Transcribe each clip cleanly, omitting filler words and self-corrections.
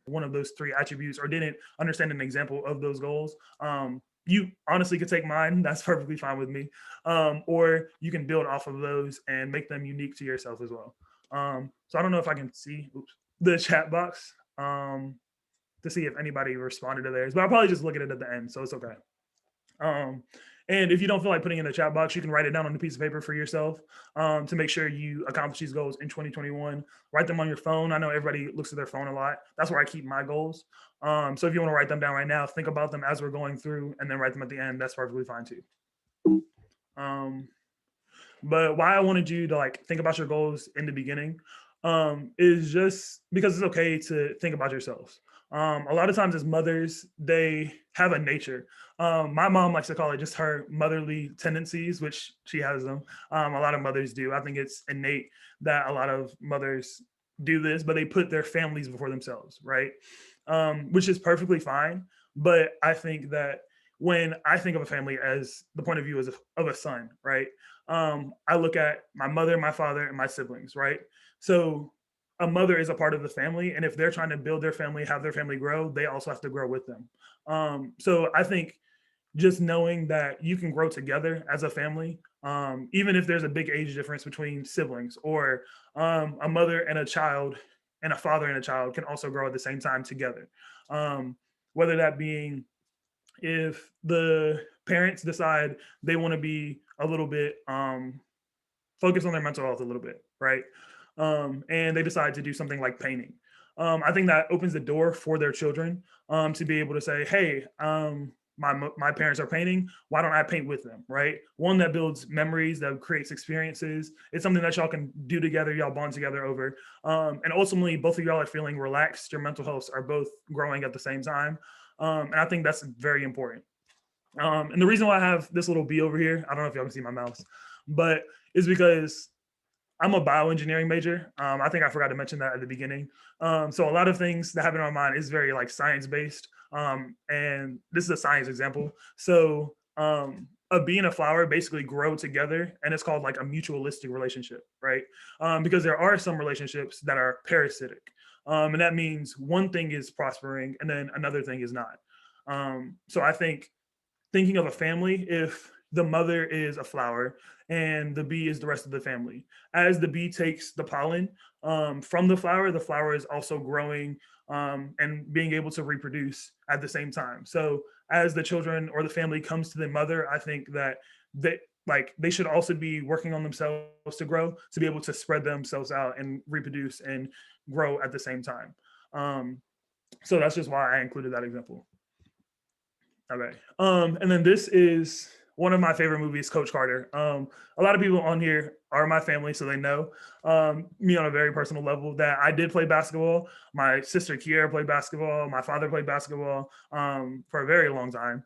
one of those three attributes or didn't understand an example of those goals, you honestly could take mine. That's perfectly fine with me. Or you can build off of those and make them unique to yourself as well. So I don't know if I can see the chat box to see if anybody responded to theirs, but I'll probably just look at it at the end, so it's okay. Um, and if you don't feel like putting in the chat box, you can write it down on a piece of paper for yourself to make sure you accomplish these goals in 2021. Write them on your phone. I know everybody looks at their phone a lot. That's where I keep my goals. So if you want to write them down right now, think about them as we're going through and then write them at the end. That's perfectly fine too. But why I wanted you to like think about your goals in the beginning is just because it's okay to think about yourselves. A lot of times as mothers, they have a nature. My mom likes to call it just her motherly tendencies, which she has them. A lot of mothers do. I think it's innate that a lot of mothers do this, but they put their families before themselves, right? Which is perfectly fine. But I think that when I think of a family as the point of view of a son, right? I look at my mother, my father, and my siblings, right? So a mother is a part of the family, and if they're trying to build their family, have their family grow, they also have to grow with them. So I think just knowing that you can grow together as a family, even if there's a big age difference between siblings, or a mother and a child and a father and a child can also grow at the same time together. Whether that being if the parents decide they want to be a little bit focused on their mental health a little bit, right? And they decide to do something like painting. I think that opens the door for their children to be able to say, "Hey, my parents are painting. Why don't I paint with them?" Right? One that builds memories, that creates experiences. It's something that y'all can do together. Y'all bond together over, and ultimately, both of y'all are feeling relaxed. Your mental health are both growing at the same time, and I think that's very important. And the reason why I have this little bee over here, I don't know if y'all can see my mouse, but it's because I'm a bioengineering major. I think I forgot to mention that at the beginning. So a lot of things that happen in my mind is very like science based. And this is a science example. So a bee and a flower basically grow together, and it's called like a mutualistic relationship, right? Because there are some relationships that are parasitic. And that means one thing is prospering and then another thing is not. So I think thinking of a family, if the mother is a flower and the bee is the rest of the family, as the bee takes the pollen from the flower is also growing and being able to reproduce at the same time. So as the children or the family comes to the mother, I think that they should also be working on themselves to grow, to be able to spread themselves out and reproduce and grow at the same time. So that's just why I included that example. Okay. And then this is one of my favorite movies, Coach Carter. A lot of people on here are my family, so they know me on a very personal level that I did play basketball. My sister Kiera played basketball. My father played basketball for a very long time.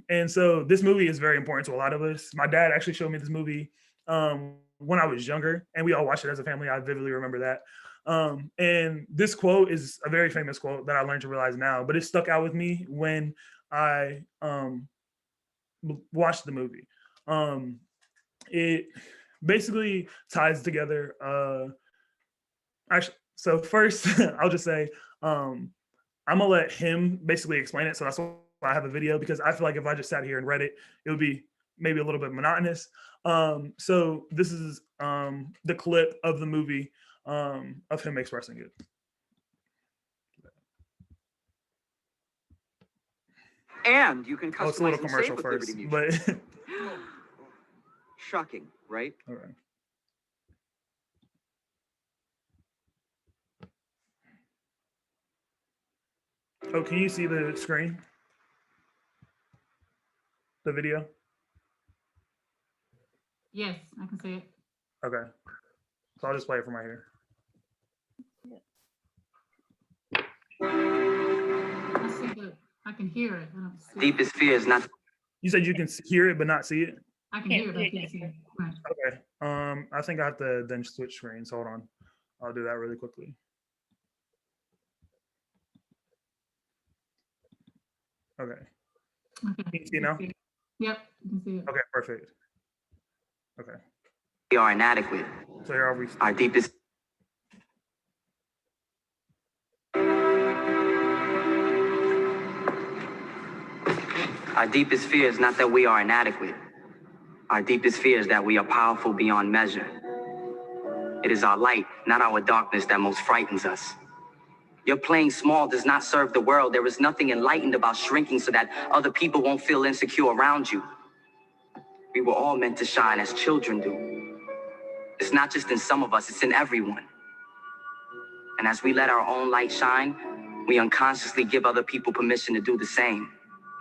And so this movie is very important to a lot of us. My dad actually showed me this movie when I was younger, and we all watched it as a family. I vividly remember that. And this quote is a very famous quote that I learned to realize now, but it stuck out with me when I watched the movie. It basically ties together. Actually, so first, I'll just say I'm gonna let him basically explain it. So that's why I have a video, because I feel like if I just sat here and read it, it would be maybe a little bit monotonous. So this is the clip of the movie of him expressing it. And you can customize it's a little and commercial save with first, Liberty but Mutual. Shocking, right? all right. Oh, can you see the screen? The video? Yes, I can see it. Okay. So I'll just play it from right here. I see the. I can hear it. I don't see it. Deepest fear is not. You said you can hear it but not see it? I can hear it, but I can't see it. Right. Okay. I think I have to then switch screens. Hold on. I'll do that really quickly. Okay. Okay. Can you see it now? Yep, you can see it. Okay, perfect. Okay. We are inadequate. So here are we. Our deepest. Our deepest fear is not that we are inadequate. Our deepest fear is that we are powerful beyond measure. It is our light, not our darkness, that most frightens us. Your playing small does not serve the world. There is nothing enlightened about shrinking so that other people won't feel insecure around you. We were all meant to shine as children do. It's not just in some of us, it's in everyone. And as we let our own light shine, we unconsciously give other people permission to do the same.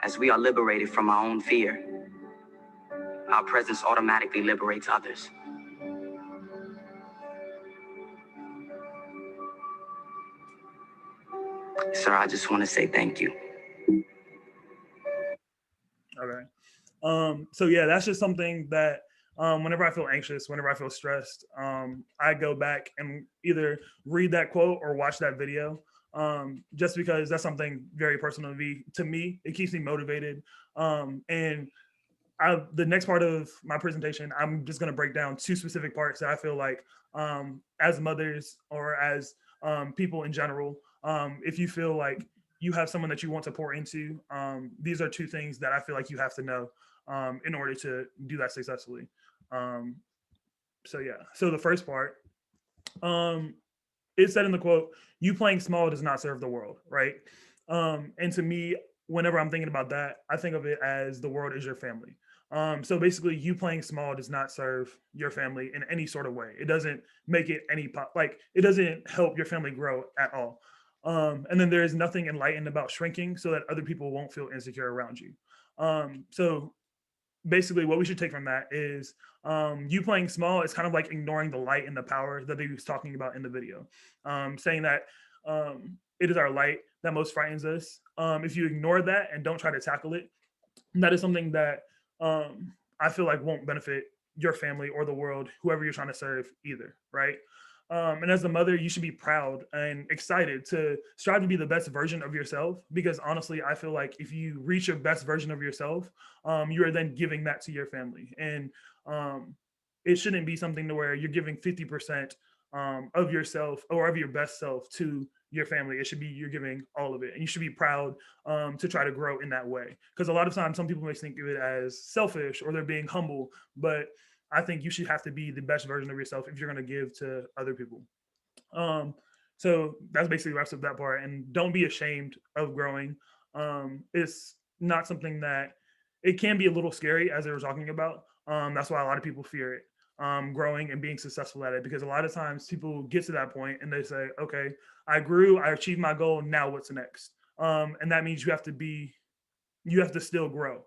As we are liberated from our own fear, our presence automatically liberates others. Sir, I just want to say thank you. Okay. So yeah, that's just something that whenever I feel anxious, whenever I feel stressed, I go back and either read that quote or watch that video. Just because that's something very personal to me. It keeps me motivated. And the next part of my presentation, I'm just going to break down two specific parts that I feel like as mothers or as people in general, if you feel like you have someone that you want to pour into, these are two things that I feel like you have to know in order to do that successfully. So yeah, so the first part, it said in the quote, "You playing small does not serve the world," right? And to me, whenever I'm thinking about that, I think of it as the world is your family. So basically, you playing small does not serve your family in any sort of way. It doesn't make it it doesn't help your family grow at all. And then there is nothing enlightened about shrinking so that other people won't feel insecure around you. So basically what we should take from that is you playing small is kind of like ignoring the light and the power that they was talking about in the video, saying that it is our light that most frightens us. If you ignore that and don't try to tackle it, that is something that I feel like won't benefit your family or the world, whoever you're trying to serve either, right? And as a mother, you should be proud and excited to strive to be the best version of yourself. Because honestly, I feel like if you reach your best version of yourself, you are then giving that to your family. And it shouldn't be something to where you're giving 50% of yourself or of your best self to your family. It should be you're giving all of it. And you should be proud to try to grow in that way. Because a lot of times some people may think of it as selfish or they're being humble, but I think you should have to be the best version of yourself if you're going to give to other people. So that's basically wraps up that part. And don't be ashamed of growing. It's not something that it can be a little scary, as they were talking about. That's why a lot of people fear it, growing and being successful at it. Because a lot of times people get to that point and they say, okay, I grew, I achieved my goal. Now what's next? And that means you have to still grow.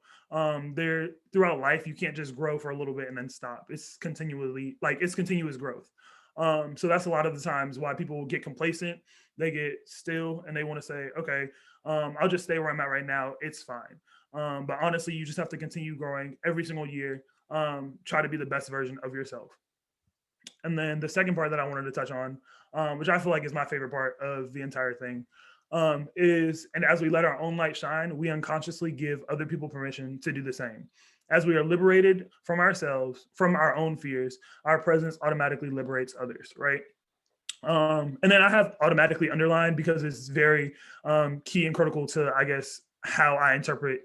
There throughout life, you can't just grow for a little bit and then stop. It's continuous growth. So that's a lot of the times why people get complacent, they get still, and they want to say, okay, I'll just stay where I'm at right now. It's fine. But honestly, you just have to continue growing every single year. Try to be the best version of yourself. And then the second part that I wanted to touch on, which I feel like is my favorite part of the entire thing, is, and as we let our own light shine, we unconsciously give other people permission to do the same. As we are liberated from ourselves, from our own fears, our presence automatically liberates others, right? And then I have automatically underlined because it's very key and critical to, I guess, how I interpret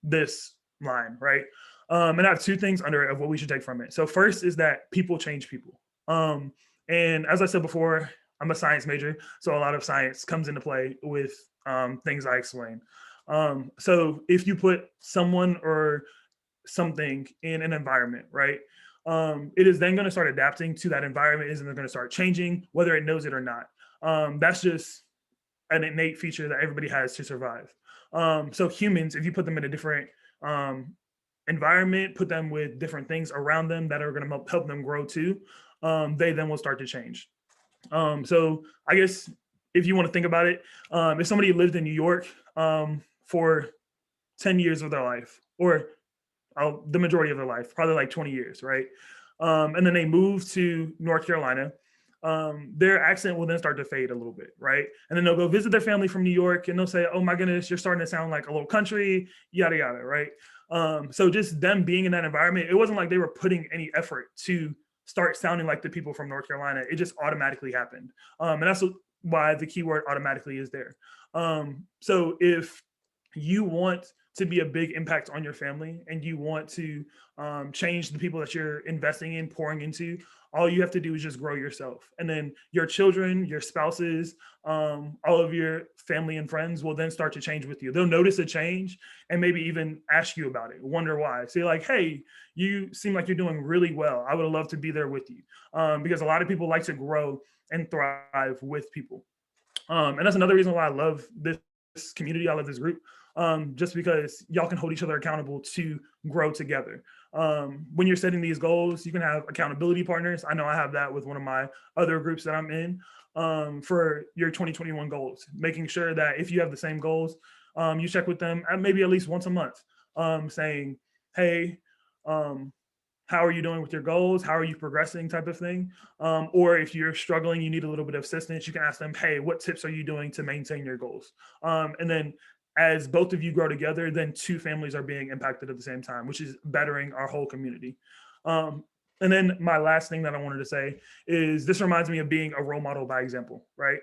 this line, right? And I have two things under it of what we should take from it. So first is that people change people. And as I said before, I'm a science major, so a lot of science comes into play with things I explain. So if you put someone or something in an environment, right? It is then going to start adapting to that environment, isn't it going to start changing, whether it knows it or not. That's just an innate feature that everybody has to survive. So humans, if you put them in a different environment, put them with different things around them that are going to help them grow too, they then will start to change. So I guess if you want to think about it, if somebody lived in New York for 10 years of their life, or the majority of their life, probably like 20 years, right? And then they move to North Carolina, their accent will then start to fade a little bit, right? And then they'll go visit their family from New York and they'll say, oh my goodness, you're starting to sound like a little country, yada, yada, right? So just them being in that environment, it wasn't like they were putting any effort to start sounding like the people from North Carolina. It just automatically happened. And that's why the keyword automatically is there. So if you want to be a big impact on your family and you want to change the people that you're investing in, pouring into, all you have to do is just grow yourself. And then your children, your spouses, all of your family and friends will then start to change with you. They'll notice a change and maybe even ask you about it, wonder why. Say like, hey, you seem like you're doing really well. I would love to be there with you. Because a lot of people like to grow and thrive with people. And that's another reason why I love this community. I love this group, just because y'all can hold each other accountable to grow together. When you're setting these goals, you can have accountability partners. I know I have that with one of my other groups that I'm in, for your 2021 goals, making sure that if you have the same goals, you check with them maybe at least once a month, saying, hey, how are you doing with your goals? How are you progressing, type of thing. Or if you're struggling, you need a little bit of assistance, you can ask them, hey, what tips are you doing to maintain your goals? And then as both of you grow together, then two families are being impacted at the same time, which is bettering our whole community. And then my last thing that I wanted to say is this reminds me of being a role model by example, right?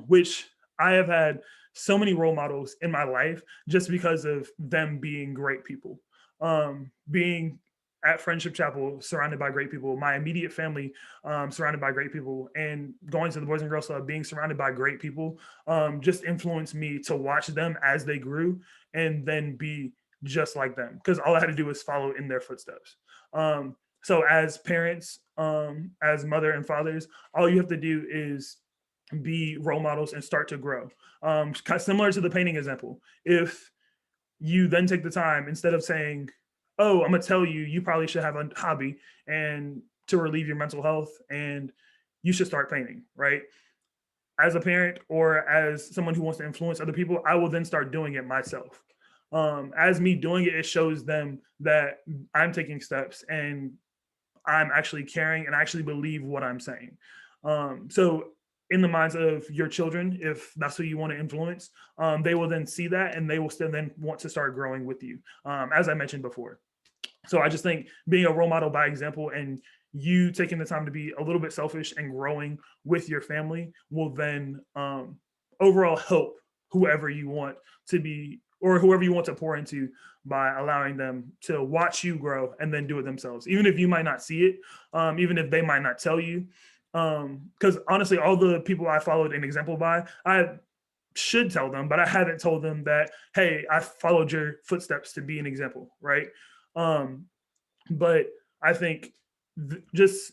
Which I have had so many role models in my life just because of them being great people. Being at Friendship Chapel, surrounded by great people, my immediate family, surrounded by great people, and going to the Boys and Girls Club, being surrounded by great people, just influenced me to watch them as they grew and then be just like them. Because all I had to do was follow in their footsteps. So as parents, as mother and fathers, all you have to do is be role models and start to grow. Kind of similar to the painting example. If you then take the time, instead of saying, oh, I'm gonna tell you, you probably should have a hobby and to relieve your mental health and you should start painting, right? As a parent or as someone who wants to influence other people, I will then start doing it myself. As me doing it, it shows them that I'm taking steps and I'm actually caring and actually believe what I'm saying. So in the minds of your children, if that's who you want to influence, they will then see that and they will still then want to start growing with you, as I mentioned before. So I just think being a role model by example and you taking the time to be a little bit selfish and growing with your family will then overall help whoever you want to be or whoever you want to pour into by allowing them to watch you grow and then do it themselves, even if you might not see it, even if they might not tell you. Because honestly, all the people I followed an example by, I should tell them, but I haven't told them that, hey, I followed your footsteps to be an example, right? Um, but I think just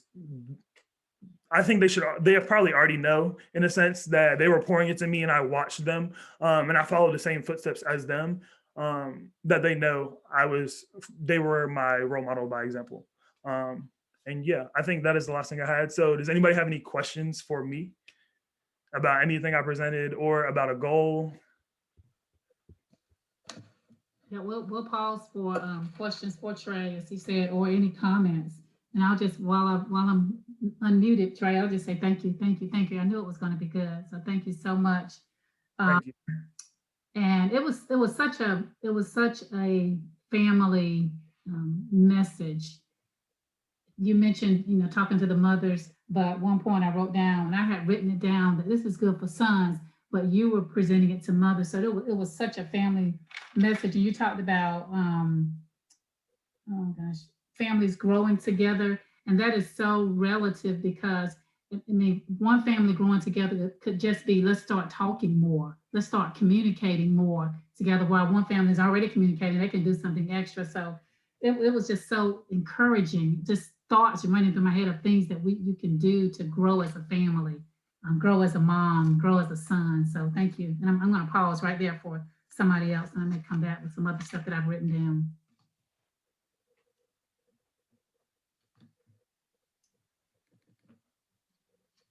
I think they have probably already know in a sense that they were pouring into me and I watched them, and I followed the same footsteps as them, that they know they were my role model by example. And yeah, I think that is the last thing I had. So does anybody have any questions for me about anything I presented or about a goal? Yeah, we'll pause for questions for Trey, as he said, or any comments. And I'll just while I'm unmuted, Trey, I'll just say thank you, thank you, thank you. I knew it was going to be good, so thank you so much. Thank you. And it was such a family message. You mentioned, you know, talking to the mothers, but at one point I wrote down, and I had written it down, that this is good for sons, but you were presenting it to mothers. So it was such a family message. And you talked about, oh gosh, families growing together. And that is so relative because, I mean, one family growing together could just be, let's start talking more. Let's start communicating more together. While one family is already communicating, they can do something extra. So it was just so encouraging, just thoughts running through my head of things that you can do to grow as a family, grow as a mom, grow as a son. So thank you. And I'm going to pause right there for somebody else, and I may come back with some other stuff that I've written down.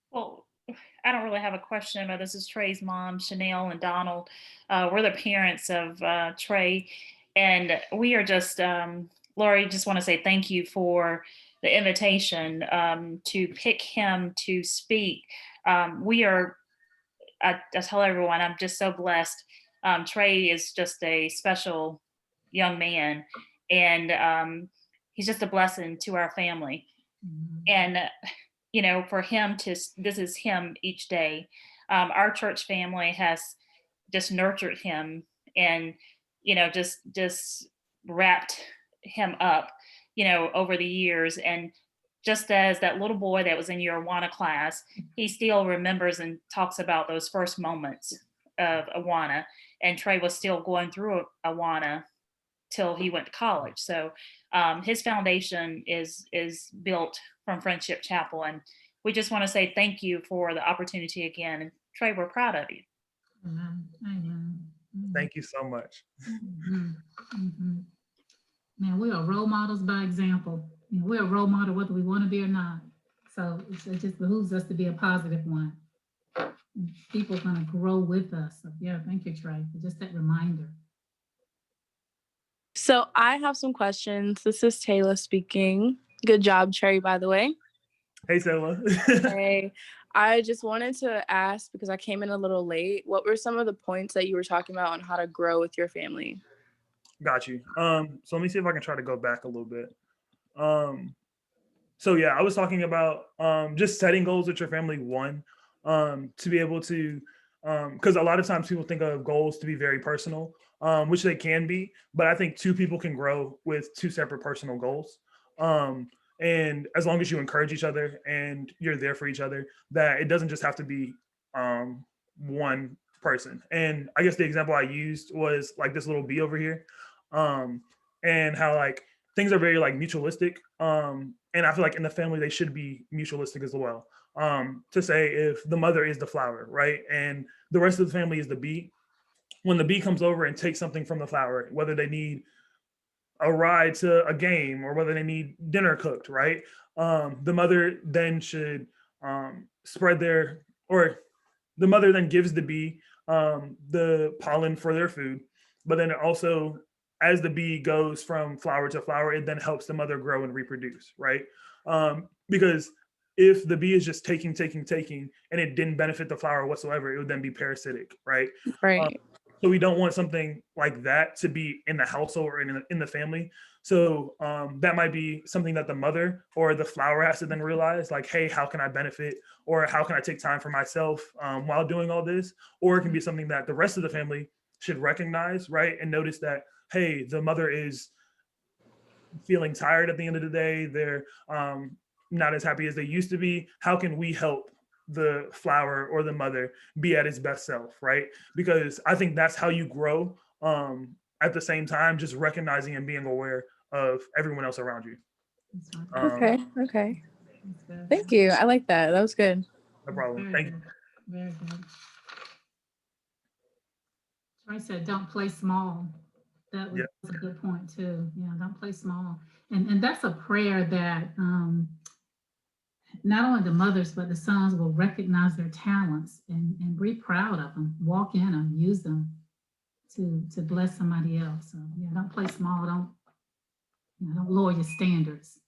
Well, I don't really have a question, but this is Trey's mom, Chanel and Donald. We're the parents of Trey, and we are just, Lori, just want to say thank you for the invitation to pick him to speak. We are, I tell everyone, I'm just so blessed. Trey is just a special young man, and he's just a blessing to our family. Mm-hmm. And you know, for him to, this is him each day. Our church family has just nurtured him, and just wrapped him up, over the years. And just as that little boy that was in your Awana class, he still remembers and talks about those first moments of Awana. And Trey was still going through Awana till he went to college. So his foundation is built from Friendship Chapel, and we just want to say thank you for the opportunity again. And Trey, we're proud of you. Amen. Amen. Thank you so much. Mhm. Mhm. Man, we are role models by example. We're a role model whether we want to be or not. So it just behooves us to be a positive one. And people are going to grow with us. So yeah, thank you, Trey, for just that reminder. So I have some questions. This is Taylor speaking. Good job, Trey, by the way. Hey, Taylor. Hey, I just wanted to ask, because I came in a little late, what were some of the points that you were talking about on how to grow with your family? Got you. So let me see if I can try to go back a little bit. So yeah, I was talking about just setting goals with your family, one, to be able to, because a lot of times people think of goals to be very personal, which they can be, but I think two people can grow with two separate personal goals. And as long as you encourage each other and you're there for each other, that it doesn't just have to be one person. And I guess the example I used was like this little bee over here, and how like things are very like mutualistic. And I feel like in the family they should be mutualistic as well. To say if the mother is the flower, right, and the rest of the family is the bee, when the bee comes over and takes something from the flower, whether they need a ride to a game or whether they need dinner cooked, right, the mother then should spread their, or the mother then gives the bee the pollen for their food, but then it also, as the bee goes from flower to flower, it then helps the mother grow and reproduce, right? Because if the bee is just taking, and it didn't benefit the flower whatsoever, it would then be parasitic, right? Right. So we don't want something like that to be in the household or in the family. So that might be something that the mother or the flower has to then realize, like, hey, how can I benefit, or how can I take time for myself while doing all this? Or it can be something that the rest of the family should recognize, right, and notice that, hey, the mother is feeling tired at the end of the day. They're not as happy as they used to be. How can we help the flower or the mother be at its best self, right? Because I think that's how you grow. At the same time, just recognizing and being aware of everyone else around you. Okay. Thank you. I like that. That was good. No problem. Thank you. Very good. Troy said, don't play small. That was a good point too. Yeah, don't play small. And that's a prayer that not only the mothers, but the sons will recognize their talents and be proud of them, walk in them, use them to bless somebody else. So yeah, don't play small. Don't lower your standards.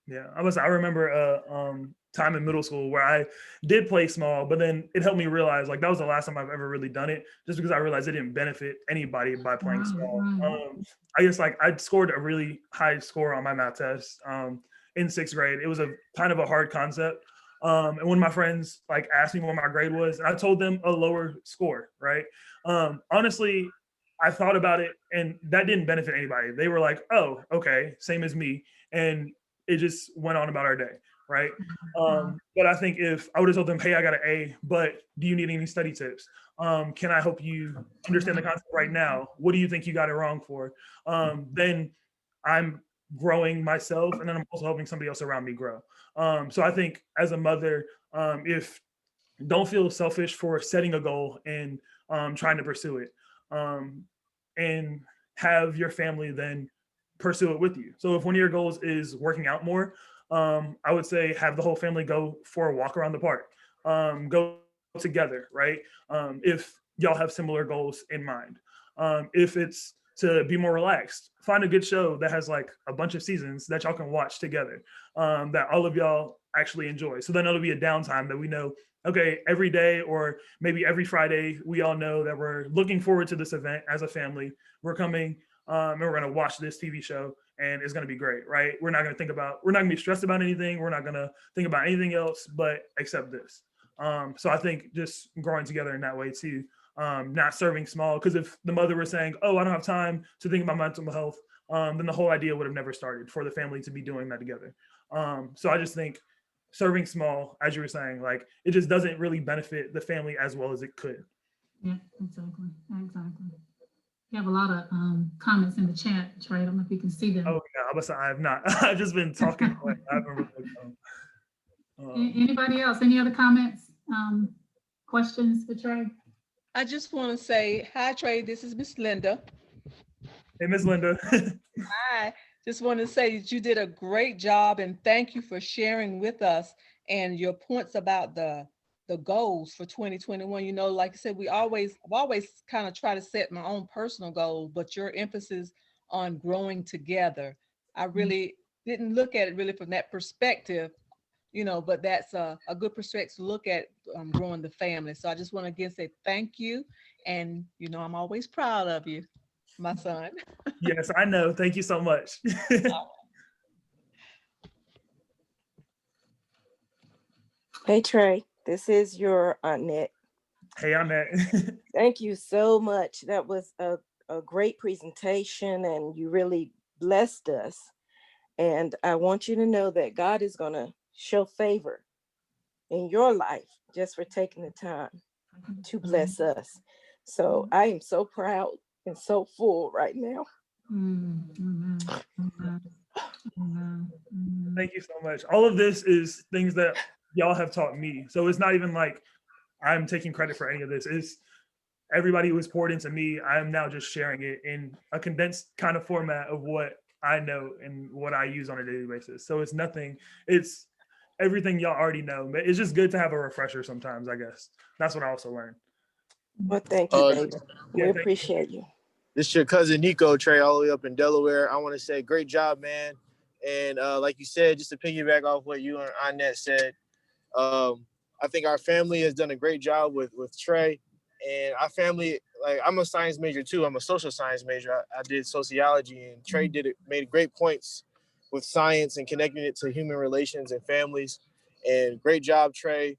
Yeah, I remember a time in middle school where I did play small, but then it helped me realize like that was the last time I've ever really done it, just because I realized it didn't benefit anybody by playing small. Right. I guess like I scored a really high score on my math test in sixth grade. It was a kind of a hard concept. And when my friends like asked me what my grade was, I told them a lower score, right? Honestly, I thought about it and that didn't benefit anybody. They were like, oh, okay, same as me. And it just went on about our day, right? But I think if I would have told them, hey, I got an A, but do you need any study tips? Can I help you understand the concept right now? What do you think you got it wrong for? Then I'm growing myself, and then I'm also helping somebody else around me grow. So I think as a mother, if don't feel selfish for setting a goal and trying to pursue it, and have your family then pursue it with you. So if one of your goals is working out more, I would say have the whole family go for a walk around the park, go together, right? If y'all have similar goals in mind. If it's to be more relaxed, find a good show that has like a bunch of seasons that y'all can watch together, that all of y'all actually enjoy. So then it'll be a downtime that we know, okay, every day or maybe every Friday, we all know that we're looking forward to this event as a family. We're coming and we're going to watch this TV show and it's going to be great, right? We're not going to be stressed about anything. We're not going to think about anything else, but except this. So I think just growing together in that way too not serving small. Because if the mother was saying, oh, I don't have time to think about mental health, then the whole idea would have never started for the family to be doing that together. So I just think serving small, as you were saying, like it just doesn't really benefit the family as well as it could. Yeah, exactly. Exactly. You have a lot of comments in the chat, Trey. I don't know if you can see them. Oh yeah, I have not. I've just been talking. I haven't really looked. Anybody else? Any other comments? Questions for Trey? I just want to say hi, Trey. This is Miss Linda. Hey, Miss Linda. Hi. Just want to say that you did a great job, and thank you for sharing with us and your points about the goals for 2021. You know, like I said, I've always kind of try to set my own personal goals, but your emphasis on growing together, I really didn't look at it really from that perspective, you know, but that's a good perspective to look at growing the family. So I just want to again say thank you. And, you know, I'm always proud of you, my son. Yes, I know. Thank you so much. Hey Trey, this is your Aunt Nick. Hey, Annette. Thank you so much. That was a great presentation and you really blessed us. And I want you to know that God is going to show favor in your life just for taking the time to bless us. So I am so proud and so full right now. Thank you so much. All of this is things that y'all have taught me. So it's not even like I'm taking credit for any of this. It's everybody who has poured into me. I am now just sharing it in a condensed kind of format of what I know and what I use on a daily basis. So it's nothing, it's everything y'all already know. But it's just good to have a refresher sometimes, I guess. That's what I also learned. Well, thank you, baby. We Yeah, appreciate you. This is your cousin Nico, Trey, all the way up in Delaware. I want to say great job, man. And like you said, just to piggyback off what you and Annette said, I think our family has done a great job with Trey. And our family, like I'm a science major too. I'm a social science major. I did sociology, and Trey made great points with science and connecting it to human relations and families. And great job, Trey,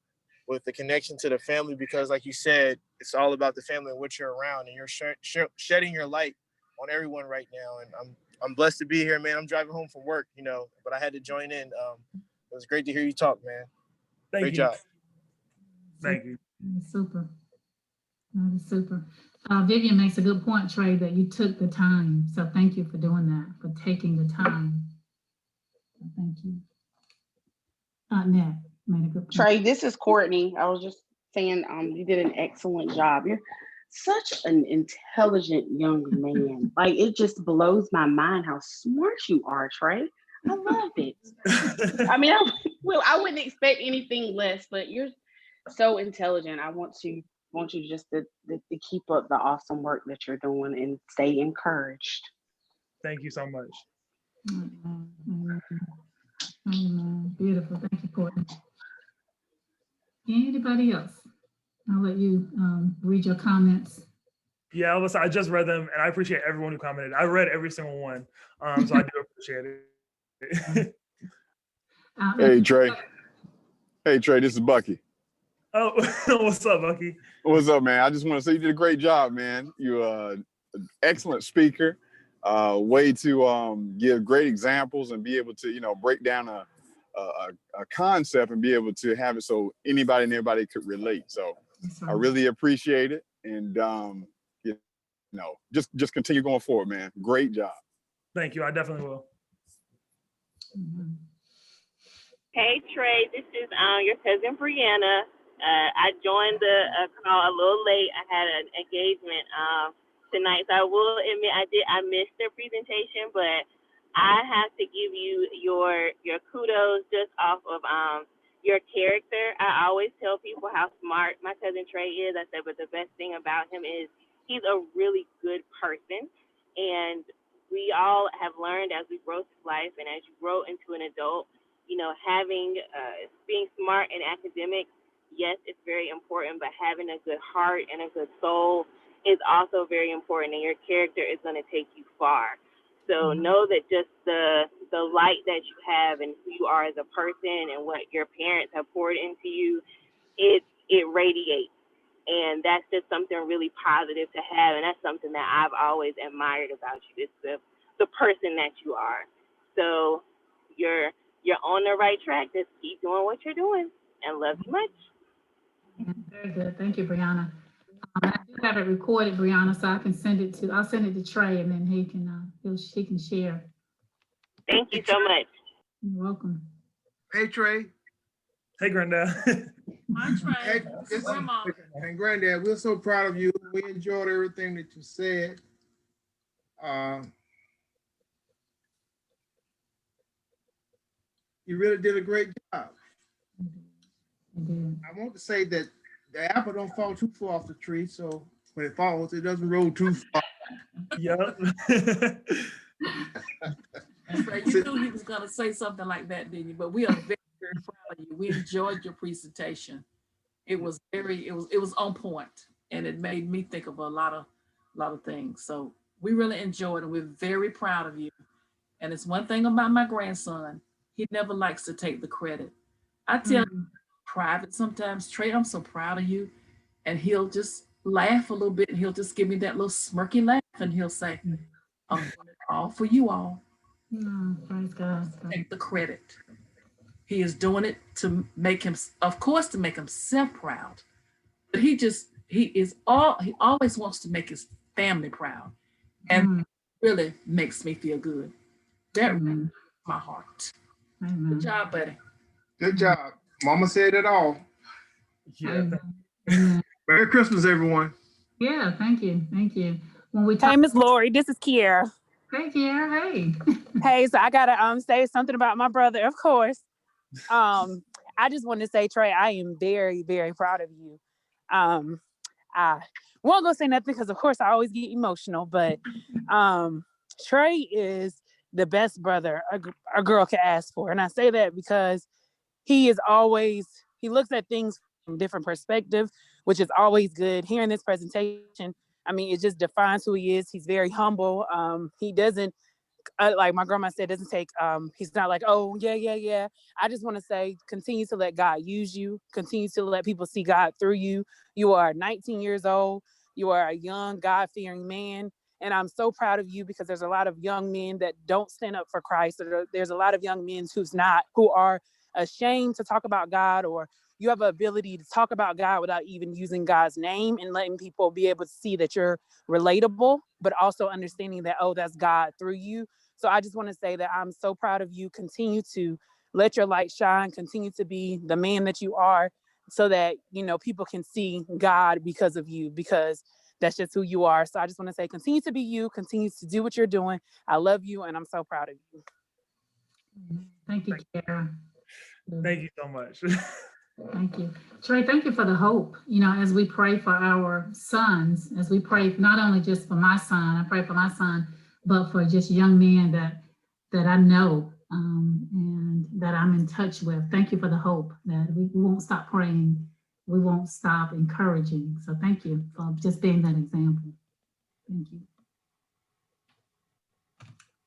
with the connection to the family, because like you said, it's all about the family and what you're around, and you're shedding your light on everyone right now. And I'm blessed to be here, man. I'm driving home from work, you know, but I had to join in. It was great to hear you talk, man. Great job. Thank you. Super. That is super. Vivian makes a good point, Trey, that you took the time. So thank you for doing that, for taking the time. So thank you. Nat made a good point. Trey, this is Courtney. I was just saying, you did an excellent job. You're such an intelligent young man. Like, it just blows my mind how smart you are, Trey. I love it. I mean, I wouldn't expect anything less, but you're so intelligent. I want you just to keep up the awesome work that you're doing and stay encouraged. Thank you so much. Beautiful. Thank you, Courtney. Anybody else? I'll let you read your comments. Yeah, I just read them, and I appreciate everyone who commented. I read every single one, so I do appreciate it. Hey, Trey. Hey, Trey, this is Bucky. Oh, what's up, Bucky? What's up, man? I just want to say you did a great job, man. You're an excellent speaker. Way to give great examples and be able to, you know, break down a concept and be able to have it so anybody and everybody could relate. So I really appreciate it, and you know, just continue going forward, man. Great job. Thank you. I definitely will. Hey Trey, this is your cousin Brianna. I joined the call a little late. I had an engagement tonight, so I will admit I missed the presentation, but I have to give you your kudos just off of your character. I always tell people how smart my cousin Trey is. I said, but the best thing about him is he's a really good person, and we all have learned as we grow through life and as you grow into an adult, you know, being smart and academic, yes, it's very important, but having a good heart and a good soul is also very important, and your character is going to take you far. So know that just the light that you have and who you are as a person and what your parents have poured into you, it radiates. And that's just something really positive to have. And that's something that I've always admired about you. It's the person that you are. So you're on the right track. Just keep doing what you're doing, and love you much. Yeah, very good. Thank you, Brianna. I do have it recorded, Brianna, so I'll send it to Trey, and then he can share. Thank you so much. You're welcome. Hey, Trey. Hey, Granddad. Hi, Trey. Hey, Grandma. and Granddad, we're so proud of you. We enjoyed everything that you said. You really did a great job. I want to say that the apple don't fall too far off the tree, so when it falls, it doesn't roll too far. Yep. Trey, you knew he was going to say something like that, didn't you? But we are very, very proud of you. We enjoyed your presentation. It was on point, and it made me think of a lot of things. So we really enjoyed it. We're very proud of you. And it's one thing about my grandson, he never likes to take the credit. I tell him private sometimes, Trey, I'm so proud of you. And he'll just laugh a little bit, and he'll just give me that little smirky laugh, and he'll say, I'm doing it all for you all. Praise God. Take the credit. He is doing it to make him, of course, to make himself proud. But he always wants to make his family proud. And really makes me feel good. That really my heart. Good job, buddy. Good job. Mama said it all. Yeah. Merry Christmas, everyone. Yeah, thank you. Thank you. When we Hey, Miss Lori, this is Kiera. Hey, Kiera. Hey. Hey, so I gotta say something about my brother, of course. I just want to say, Trey, I am very, very proud of you. I won't go say nothing because, of course, I always get emotional, but Trey is the best brother a girl can ask for. And I say that because he looks at things from different perspectives, which is always good. Hearing this presentation, I mean, it just defines who he is. He's very humble. He doesn't, like my grandma said, doesn't take, he's not like, oh, yeah. I just want to say, continue to let God use you. Continue to let people see God through you. You are 19 years old. You are a young, God-fearing man. And I'm so proud of you because there's a lot of young men that don't stand up for Christ. There's a lot of young men who are ashamed to talk about God, or you have an ability to talk about God without even using God's name and letting people be able to see that you're relatable, but also understanding that, oh, that's God through you. So I just want to say that I'm so proud of you. Continue to let your light shine, continue to be the man that you are so that, people can see God because of you, because that's just who you are. So I just want to say, continue to be you, continue to do what you're doing. I love you, and I'm so proud of you. Thank you, Kara. Thank you so much. Thank you. Trey, thank you for the hope. As we pray for our sons, as we pray not only just for my son, I pray for my son, but for just young men that I know and that I'm in touch with. Thank you for the hope that we won't stop praying. We won't stop encouraging. So thank you for just being that example. Thank you.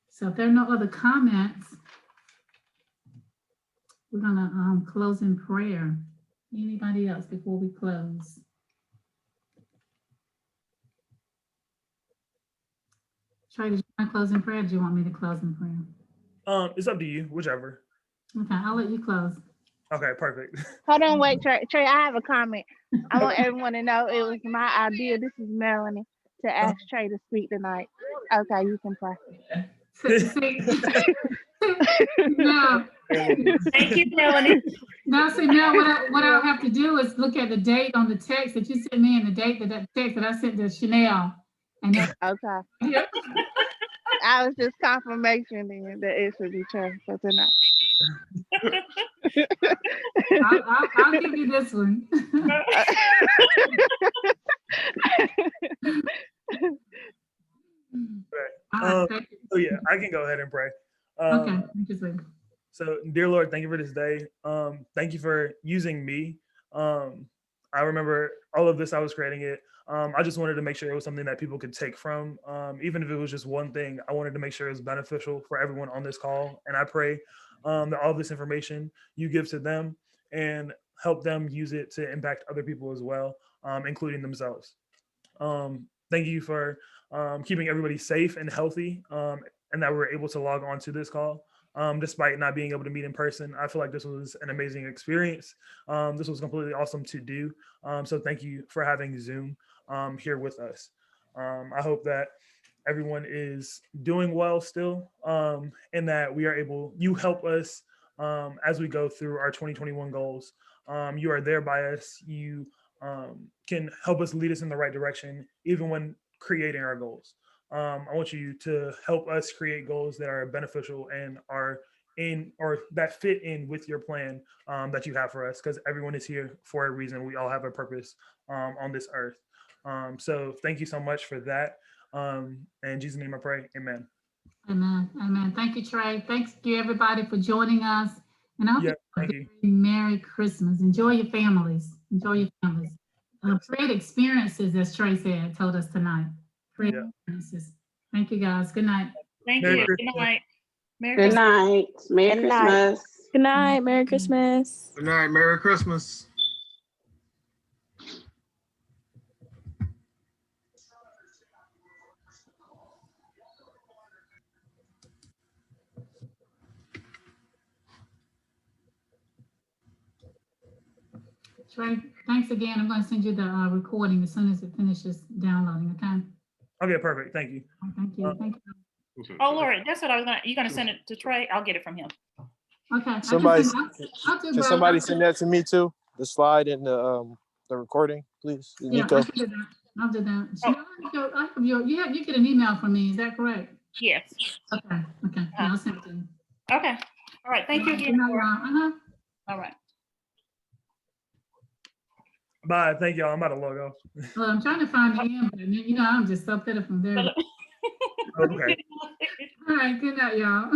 So if there are no other comments, we're gonna close in prayer. Anybody else before we close? Trey, did you want to close in prayer? Or do you want me to close in prayer? It's up to you, whichever. Okay, I'll let you close. Okay, perfect. Hold on, wait, Trey, I have a comment. I want everyone to know it was my idea. This is Melanie, to ask Trey to speak tonight. Okay, you can pray. No. Thank you, Melanie. Now, see, now what I'll have to do is look at the date on the text that you sent me and the date that text that I sent to Chanel. And then, okay. Yep. I was just confirmation then that it should be Trey for tonight. I'll give you this one. So yeah, I can go ahead and pray. Okay. So, dear Lord, thank you for this day. Thank you for using me. I remember all of this, I was creating it. I just wanted to make sure it was something that people could take from. Even if it was just one thing, I wanted to make sure it was beneficial for everyone on this call. And I pray that all this information you give to them and help them use it to impact other people as well. including themselves. Thank you for keeping everybody safe and healthy, and that we're able to log on to this call. Despite not being able to meet in person, I feel like this was an amazing experience. This was completely awesome to do. So thank you for having Zoom here with us. I hope that everyone is doing well still, and that we are able, you help us as we go through our 2021 goals. You are there by us. You can help us lead us in the right direction, even when creating our goals. I want you to help us create goals that are beneficial and are in, or that fit in with your plan that you have for us, because everyone is here for a reason. We all have a purpose on this earth. So thank you so much for that. In Jesus' name I pray, amen. Amen. Amen. Thank you, Trey. Thanks you everybody for joining us. And I hope Yeah, you have thank a you. very Merry Christmas. Enjoy your families. Enjoy your families. Great experiences, as Trey said, told us tonight. Great experiences. Thank you guys. Good night. Thank Merry you. Christmas. Good night. Merry Good Christmas. night. Merry Good night. Christmas. Good night. Merry Christmas. Good night. Merry Christmas. Trey, thanks again. I'm going to send you the recording as soon as it finishes downloading. Okay. Okay, perfect. Thank you. Thank you. Thank you. Oh, Lori, that's what I was gonna, you're gonna send it to Trey? I'll get it from him. Okay. Somebody, I'll do can both. somebody send that to me too? The slide and the recording, please. Yeah, Nico. I can do that. I'll do that. You get an email from me. Is that correct? Yes. Okay. Okay. Yeah, I'll send it to you. Okay. All right. Thank you Good again. night, Lori. y'all. All right. Bye. Thank y'all. I'm about to log off. Well, I'm trying to find the end button. I'm just so pitiful there. Okay. All right. Good night, y'all.